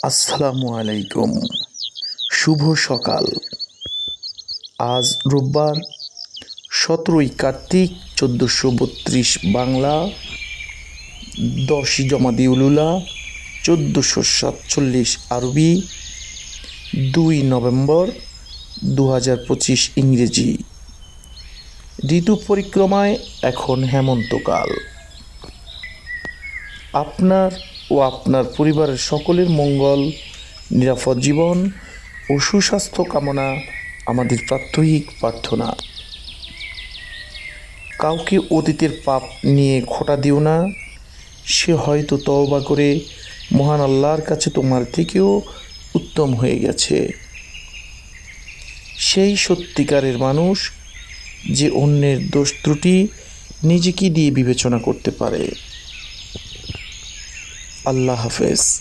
আসসালামু আলাইকুম। শুভ সকাল। আজ রোববার 17ই কার্তিক 1432 বাংলা, 10ই জমাদিউল-উলা 1447 আরবি, 2 নভেম্বর 2025 ইংরেজি। ঋতু পরিক্রমায় এখন হেমন্তকাল। আপনার ও আপনার পরিবারের সকলের মঙ্গল, নিরাপদ জীবন ও সুস্বাস্থ্য কামনা আমাদের প্রাত্যহিক প্রার্থনা। কাউকে অতীতের পাপ নিয়ে খোঁটা দিও না। সে হয়তো তওবা করে মহান আল্লাহর কাছে তোমার থেকেও উত্তম হয়ে গেছে। সেই সত্যিকারের মানুষ যে অন্যের দোষ ত্রুটি নিজেকে দিয়ে বিবেচনা করতে পারে। আল্লাহ হাফেজ।